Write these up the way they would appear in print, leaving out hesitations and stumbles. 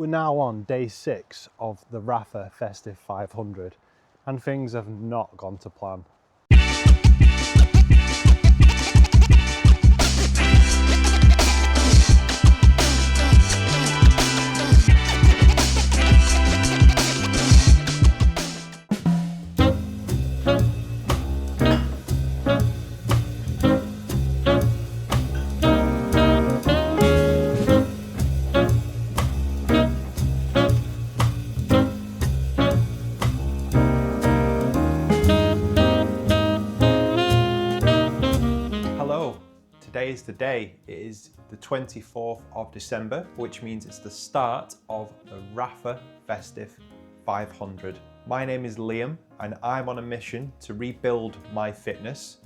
We're now on day 6 of the Rapha Festive 500 and things have not gone to plan. Today is the day. It is the 24th of December, which means it's the start of the Rapha Festive 500. My name is Liam and I'm on a mission to rebuild my fitness.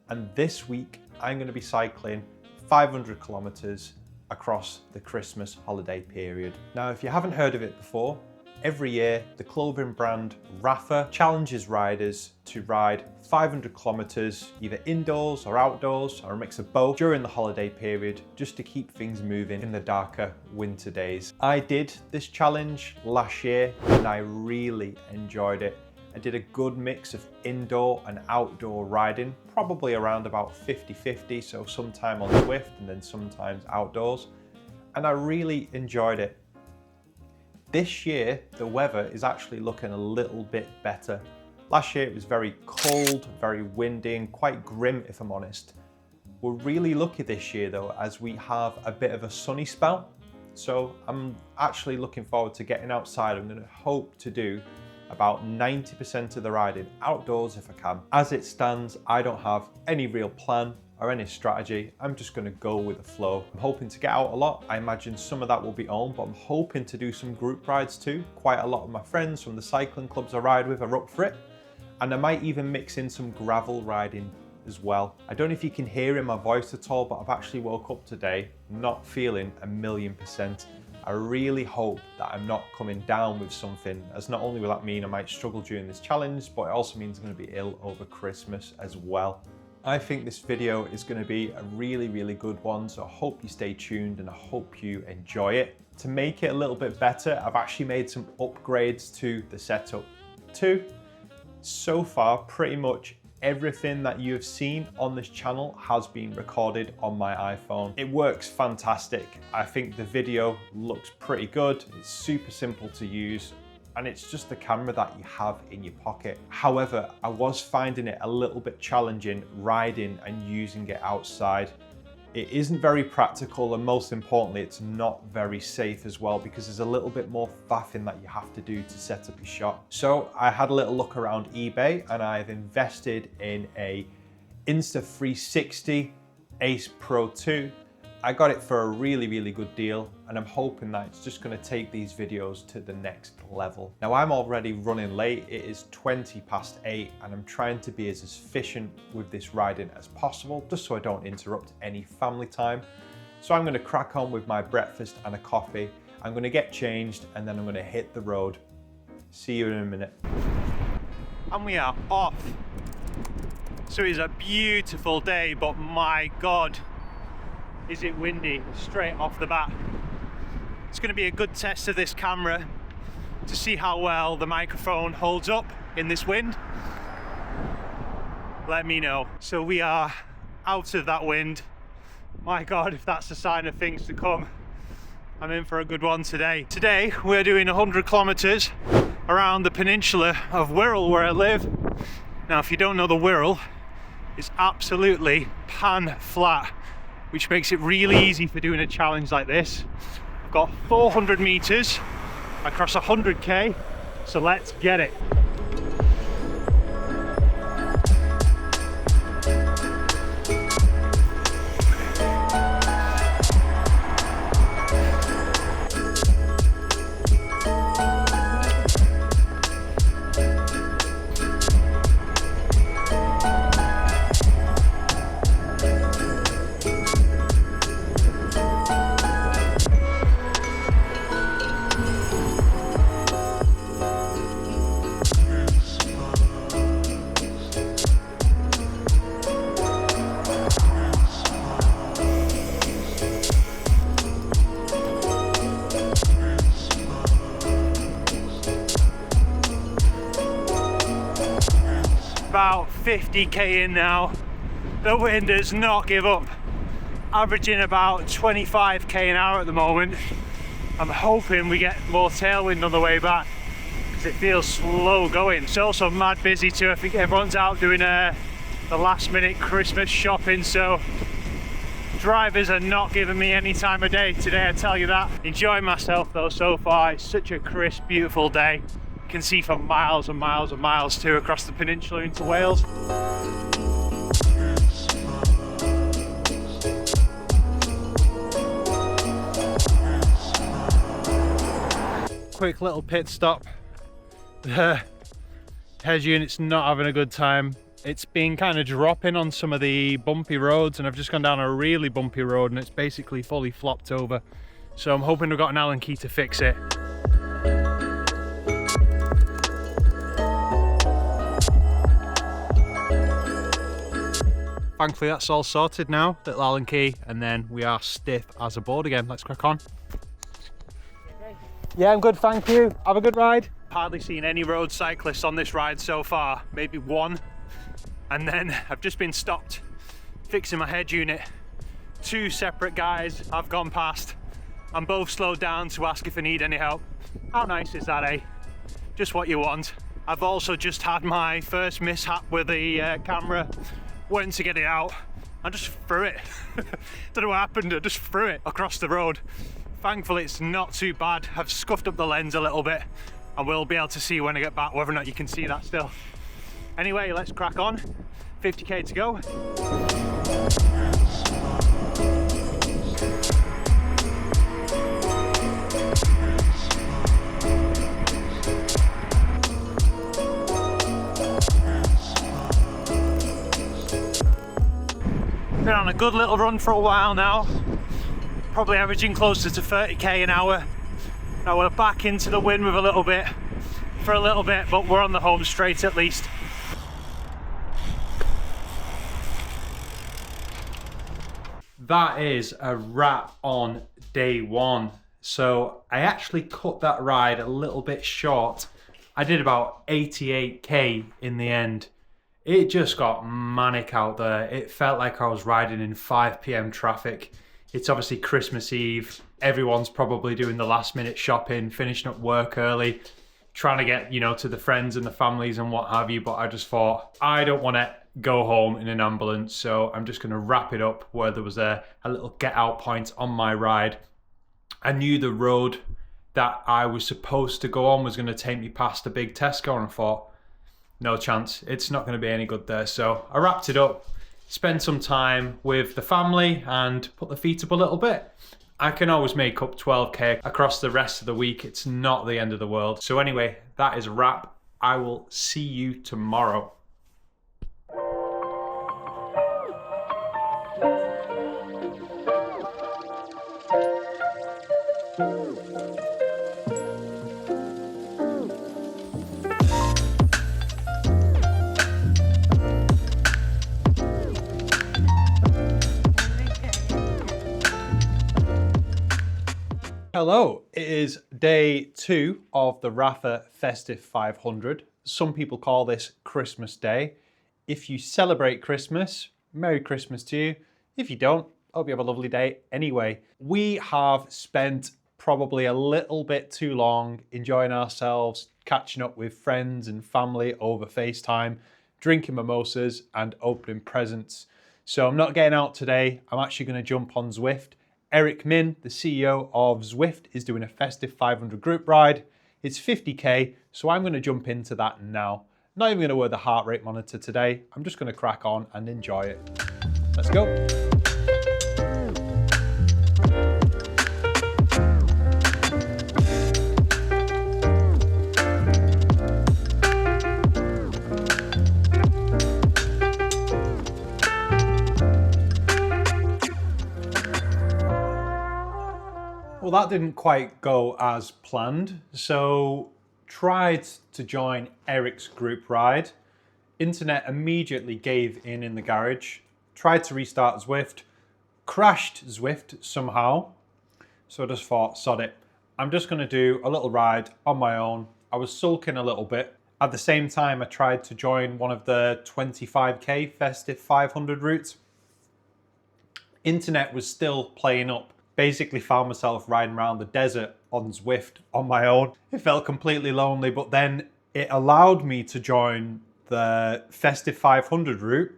And this week I'm going to be cycling 500 kilometers across the Christmas holiday period. Now, if you haven't heard of it before, every year the clothing brand Rapha challenges riders to ride 500 kilometers either indoors or outdoors or a mix of both during the holiday period, just to keep things moving in the darker winter days. I did this challenge last year and I really enjoyed it. I did a good mix of indoor and outdoor riding, probably around about 50-50, so sometime on Zwift and then sometimes outdoors, and I really enjoyed it. This year, the weather is actually looking a little bit better. Last year it was very cold, very windy and quite grim, if I'm honest. We're really lucky this year though, as we have a bit of a sunny spell. So I'm actually looking forward to getting outside. I'm going to hope to do about 90% of the riding outdoors if I can. As it stands, I don't have any real plan or any strategy. I'm just going to go with the flow. I'm hoping to get out a lot. I imagine some of that will be on, but I'm hoping to do some group rides too. Quite a lot of my friends from the cycling clubs I ride with are up for it. And I might even mix in some gravel riding as well. I don't know if you can hear in my voice at all, but I've actually woke up today not feeling 1,000,000%. I really hope that I'm not coming down with something, as not only will that mean I might struggle during this challenge, but it also means I'm going to be ill over Christmas as well. I think this video is going to be a really good one, so I hope you stay tuned and I hope you enjoy it. To make it a little bit better, I've actually made some upgrades to the setup too. So far, pretty much everything that you have seen on this channel has been recorded on my iPhone. It works fantastic. I think the video looks pretty good. It's super simple to use, and it's just the camera that you have in your pocket. However, I was finding it a little bit challenging riding and using it outside. It isn't very practical, and most importantly, it's not very safe as well, because there's a little bit more faffing that you have to do to set up your shop. So I had a little look around eBay and I've invested in a Insta360 Ace Pro 2. I got it for a really good deal, and I'm hoping that it's just going to take these videos to the next level. Now, I'm already running late. It is 8:20 and I'm trying to be as efficient with this riding as possible, just so I don't interrupt any family time. So I'm going to crack on with my breakfast and a coffee. I'm going to get changed and then I'm going to hit the road. See you in a minute. And we are off. So it's a beautiful day, but my God, is it windy straight off the bat. It's going to be a good test of this camera to see how well the microphone holds up in this wind. Let me know. So we are out of that wind. My God, if that's a sign of things to come, I'm in for a good one today. Today we're doing 100 kilometers around the peninsula of Wirral, where I live. Now, if you don't know the Wirral, it's absolutely pan flat, which makes it really easy for doing a challenge like this. I've got 400 meters across 100k, so let's get it. 50k in now. The wind does not give up. Averaging about 25k an hour at the moment. I'm hoping we get more tailwind on the way back because it feels slow going. It's also mad busy too. I think everyone's out doing the last minute Christmas shopping, so drivers are not giving me any time of day today, I tell you that. Enjoying myself though so far. It's such a crisp, beautiful day. You can see for miles and miles and miles too across the peninsula into Wales. Quick little pit stop. The head unit's not having a good time. It's been kind of dropping on some of the bumpy roads, and I've just gone down a really bumpy road and it's basically fully flopped over. So I'm hoping we've got an Allen key to fix it. Thankfully that's all sorted now, little Allen key, and then we are stiff as a board again. Let's crack on. Yeah, I'm good, thank you. Have a good ride. Hardly seen any road cyclists on this ride so far, maybe one. And then I've just been stopped fixing my head unit. Two separate guys have gone past and both slowed down to ask if I need any help. How nice is that, eh? Just what you want. I've also just had my first mishap with the camera. Went to get it out and just threw it. Don't know what happened, I just threw it across the road. Thankfully it's not too bad. I've scuffed up the lens a little bit and we'll be able to see when I get back whether or not you can see that still. Anyway, let's crack on. 50k to go. Been on a good little run for a while now. Probably averaging closer to 30k an hour. Now we're back into the wind with a little bit, for a little bit, but we're on the home straight at least. That is a wrap on day one. So I actually cut that ride a little bit short. I did about 88k in the end. It just got manic out there. It felt like I was riding in 5 p.m. traffic. It's obviously Christmas Eve. Everyone's probably doing the last minute shopping, finishing up work early, trying to get, you know, to the friends and the families and what have you. But I just thought, I don't want to go home in an ambulance. So I'm just going to wrap it up where there was a little get out point on my ride. I knew the road that I was supposed to go on was going to take me past a big Tesco, and I thought, no chance. It's not going to be any good there. So I wrapped it up. Spend some time with the family and put the feet up a little bit. I can always make up 12k across the rest of the week. It's not the end of the world. So anyway, that is a wrap. I will see you tomorrow. Hello, it is day 2 of the Rapha Festive 500. Some people call this Christmas Day. If you celebrate Christmas, Merry Christmas to you. If you don't, hope you have a lovely day anyway. We have spent probably a little bit too long enjoying ourselves, catching up with friends and family over FaceTime, drinking mimosas and opening presents. So I'm not getting out today. I'm actually going to jump on Zwift. Eric Min, the CEO of Zwift, is doing a Festive 500 group ride. It's 50k, so I'm going to jump into that now. Not even going to wear the heart rate monitor today. I'm just going to crack on and enjoy it. Let's go. Well, that didn't quite go as planned, so tried to join Eric's group ride. Internet immediately gave in the garage. Tried to restart Zwift, crashed Zwift somehow. So I just thought, sod it. I'm just gonna do a little ride on my own. I was sulking a little bit. At the same time, I tried to join one of the 25k Festive 500 routes. Internet was still playing up. Basically found myself riding around the desert on Zwift on my own. It felt completely lonely, but then it allowed me to join the Festive 500 route.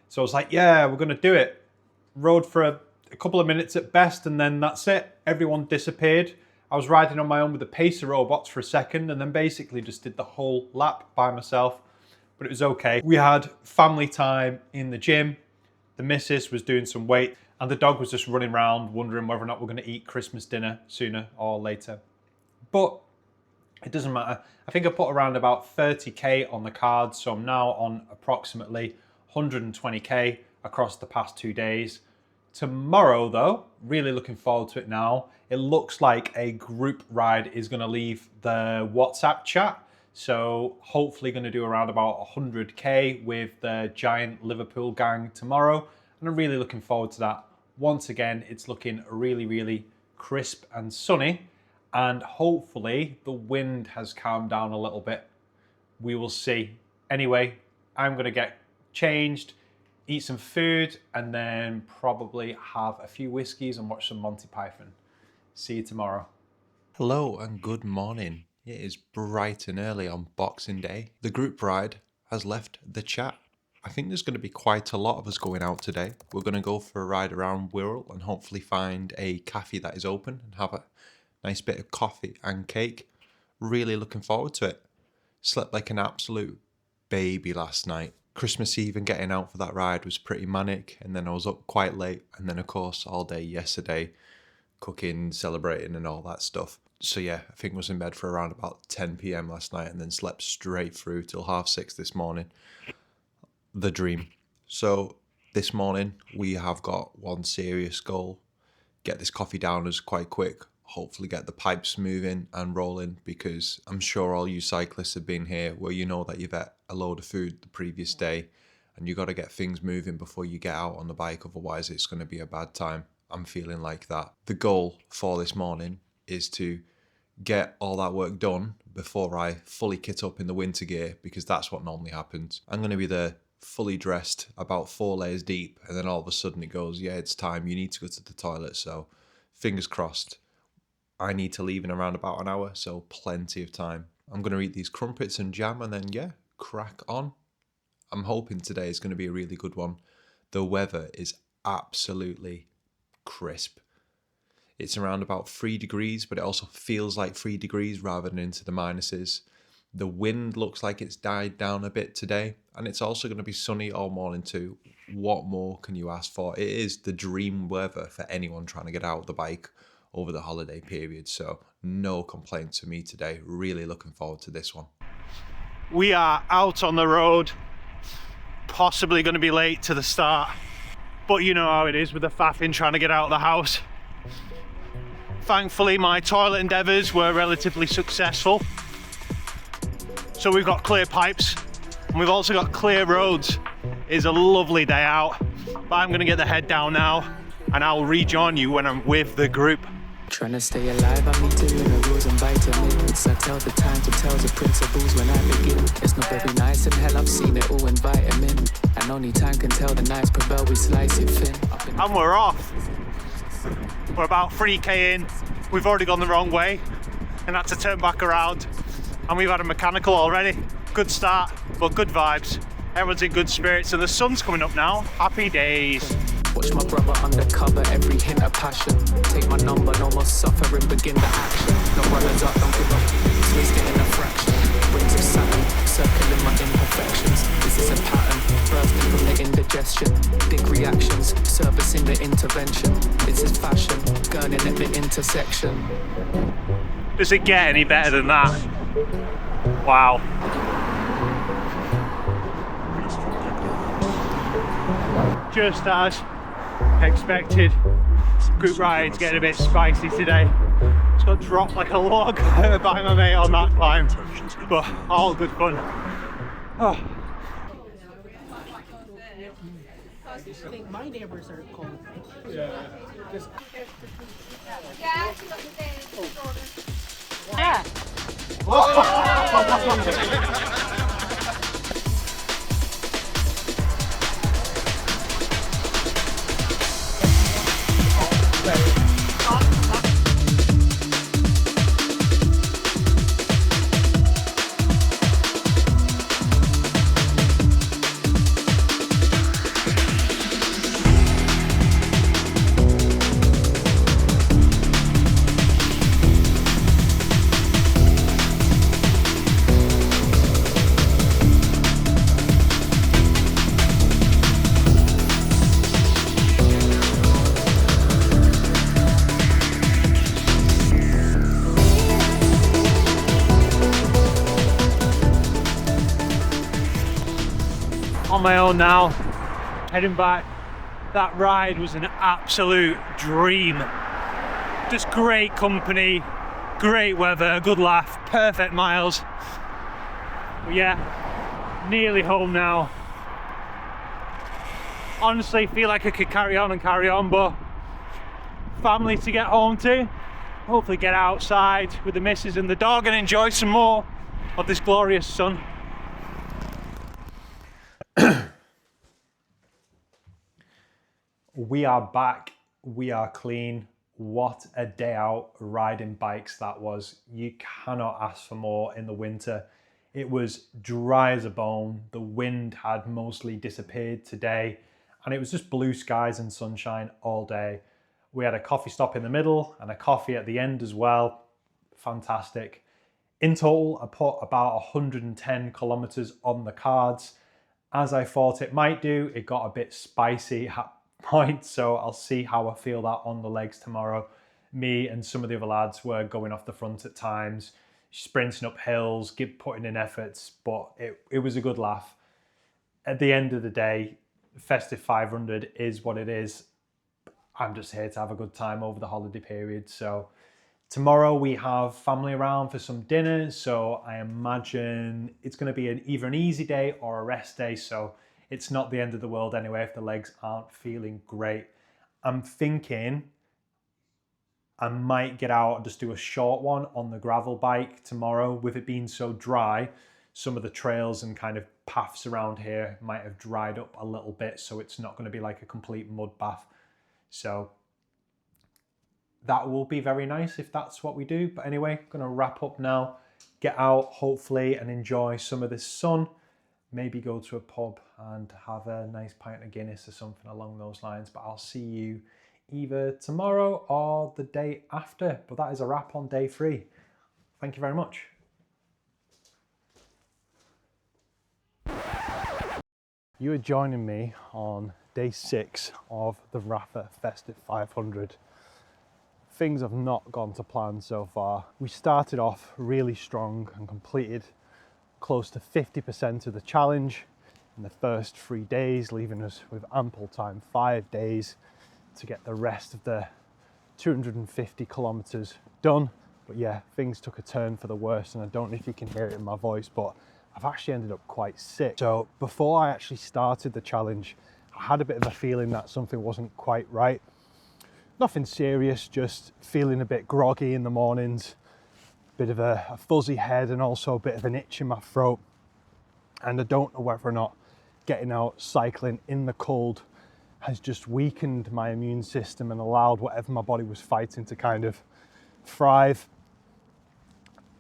So I was like, yeah, we're gonna do it. Rode for a couple of minutes at best, and then that's it. Everyone disappeared. I was riding on my own with the pacer robots for a second, and then basically just did the whole lap by myself, but it was okay. We had family time in the gym. The missus was doing some weight, and the dog was just running around wondering whether or not we're gonna eat Christmas dinner sooner or later. But it doesn't matter. I think I put around about 30k on the cards, so I'm now on approximately 120k across the past 2 days. Tomorrow though, really looking forward to it now. It looks like a group ride is gonna leave the WhatsApp chat. So hopefully gonna do around about 100k with the giant Liverpool gang tomorrow. And I'm really looking forward to that. Once again, it's looking really, really crisp and sunny. And hopefully the wind has calmed down a little bit. We will see. Anyway, I'm gonna get changed, eat some food, and then probably have a few whiskeys and watch some Monty Python. See you tomorrow. Hello and good morning. It is bright and early on Boxing Day. The group ride has left the chat. I think there's going to be quite a lot of us going out today. We're going to go for a ride around Wirral and hopefully find a cafe that is open and have a nice bit of coffee and cake. Really looking forward to it. Slept like an absolute baby last night. Christmas Eve and getting out for that ride was pretty manic, and then I was up quite late, and then of course all day yesterday cooking, celebrating and all that stuff. So yeah, I think I was in bed for around about 10 p.m. last night and then slept straight through till 6:30 this morning. The dream. So this morning we have got one serious goal. Get this coffee downers quite quick. Hopefully get the pipes moving and rolling, because I'm sure all you cyclists have been here where you know that you've ate a load of food the previous day and you got to get things moving before you get out on the bike, otherwise it's going to be a bad time. I'm feeling like that. The goal for this morning is to get all that work done before I fully kit up in the winter gear, because that's what normally happens. I'm going to be there fully dressed, about 4 layers deep, and then all of a sudden it goes, yeah, it's time, you need to go to the toilet. So fingers crossed. I need to leave in around about an hour, so plenty of time. I'm going to eat these crumpets and jam and then, yeah, crack on. I'm hoping today is going to be a really good one. The weather is absolutely crisp. It's around about 3 degrees, but it also feels like 3 degrees rather than into the minuses. The wind looks like it's died down a bit today, and it's also going to be sunny all morning too. What more can you ask for? It is the dream weather for anyone trying to get out of the bike over the holiday period, so no complaints for me today. Really looking forward to this one. We are out on the road, possibly going to be late to the start, but you know how it is with the faffing trying to get out of the house. Thankfully my toilet endeavours were relatively successful, so we've got clear pipes and we've also got clear roads. It's a lovely day out, but I'm going to get the head down now and I'll rejoin you when I'm with the group. Trying to stay alive, I need to learn the rules and vitamins. I tell the time to tell the principles when I begin. It's not very nice and hell, I've seen it all in vitamin. And only time can tell the nights prevail, we slice it thin. And we're off. We're about 3k in. We've already gone the wrong way and had to turn back around. And we've had a mechanical already. Good start, but good vibes. Everyone's in good spirits and the sun's coming up now. Happy days. Watch my brother undercover, every hint of passion. Take my number, no more suffering, begin the action. No runners up, don't give up, twisted in a fraction. Rings of Saturn, circling my imperfections. Is this a pattern? Bursting from the indigestion. Big reactions, servicing the intervention. This is fashion, gurning at the intersection. Does it get any better than that? Wow. Just as expected, group ride's getting a bit spicy today. Just got dropped like a log by my mate on that climb, but all good fun. Oh. I think my neighbors are cold. Yeah. On my own now, heading back. That ride was an absolute dream. Just great company, great weather, good laugh, perfect miles. But yeah, nearly home now. Honestly, feel like I could carry on, but family to get home to. Hopefully get outside with the missus and the dog and enjoy some more of this glorious sun. We are back, we are clean. What a day out riding bikes that was. You cannot ask for more in the winter. It was dry as a bone. The wind had mostly disappeared today and it was just blue skies and sunshine all day. We had a coffee stop in the middle and a coffee at the end as well. Fantastic. In total, I put about 110 kilometers on the cards. As I thought it might do, it got a bit spicy at points, so I'll see how I feel that on the legs tomorrow. Me and some of the other lads were going off the front at times, sprinting up hills, putting in efforts, but it was a good laugh. At the end of the day, Festive 500 is what it is. I'm just here to have a good time over the holiday period. So tomorrow we have family around for some dinner, so I imagine it's going to be either an easy day or a rest day, so it's not the end of the world anyway if the legs aren't feeling great. I'm thinking I might get out and just do a short one on the gravel bike tomorrow. With it being so dry, some of the trails and kind of paths around here might have dried up a little bit, so it's not going to be like a complete mud bath. So that will be very nice if that's what we do. But anyway, I'm going to wrap up now, get out hopefully and enjoy some of this sun. Maybe go to a pub and have a nice pint of Guinness or something along those lines. But I'll see you either tomorrow or the day after. But that is a wrap on day 3. Thank you very much. You are joining me on day 6 of the Rapha Festive 500. Things have not gone to plan so far. We started off really strong and completed close to 50% of the challenge in the first 3 days, leaving us with ample time, 5 days, to get the rest of the 250 kilometers done. But yeah, things took a turn for the worse, and I don't know if you can hear it in my voice, but I've actually ended up quite sick. So before I actually started the challenge, I had a bit of a feeling that something wasn't quite right. Nothing serious, just feeling a bit groggy in the mornings, bit of a fuzzy head and also a bit of an itch in my throat. And I don't know whether or not getting out cycling in the cold has just weakened my immune system and allowed whatever my body was fighting to kind of thrive.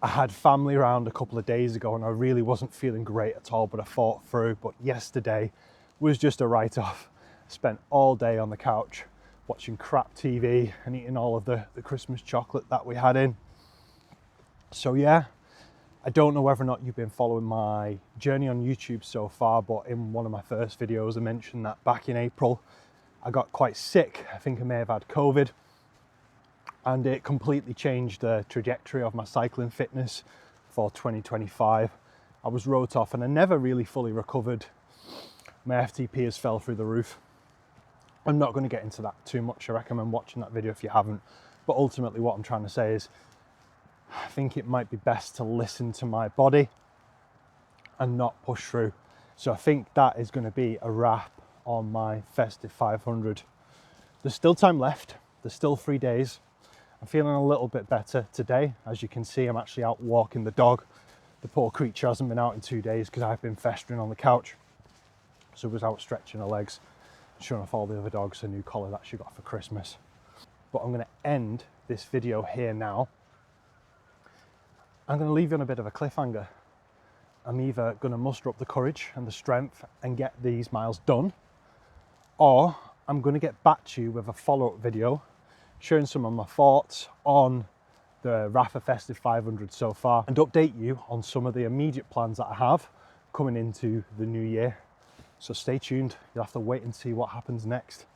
I had family around a couple of days ago and I really wasn't feeling great at all, but I fought through. But yesterday was just a write-off. I spent all day on the couch watching crap TV and eating all of the Christmas chocolate that we had in. So yeah, I don't know whether or not you've been following my journey on YouTube so far, but in one of my first videos I mentioned that back in April I got quite sick. I think I may have had COVID, and it completely changed the trajectory of my cycling fitness for 2025. I was wrote off and I never really fully recovered. My FTP has fell through the roof. I'm not going to get into that too much. I recommend watching that video if you haven't. But ultimately what I'm trying to say is I think it might be best to listen to my body and not push through. So I think that is going to be a wrap on my Festive 500. There's still time left. There's still 3 days. I'm feeling a little bit better today. As you can see, I'm actually out walking the dog. The poor creature hasn't been out in 2 days because I've been festering on the couch. So was out stretching her legs, showing off all the other dogs a new collar that she got for Christmas. But I'm going to end this video here now. I'm going to leave you on a bit of a cliffhanger. I'm either going to muster up the courage and the strength and get these miles done, or I'm going to get back to you with a follow-up video sharing some of my thoughts on the Rapha Festive 500 so far and update you on some of the immediate plans that I have coming into the new year. So stay tuned, you'll have to wait and see what happens next.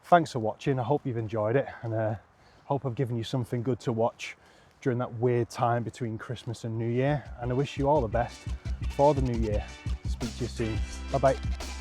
Thanks for watching, I hope you've enjoyed it, and hope I've given you something good to watch during that weird time between Christmas and New Year, and I wish you all the best for the new year. Speak to you soon. Bye bye.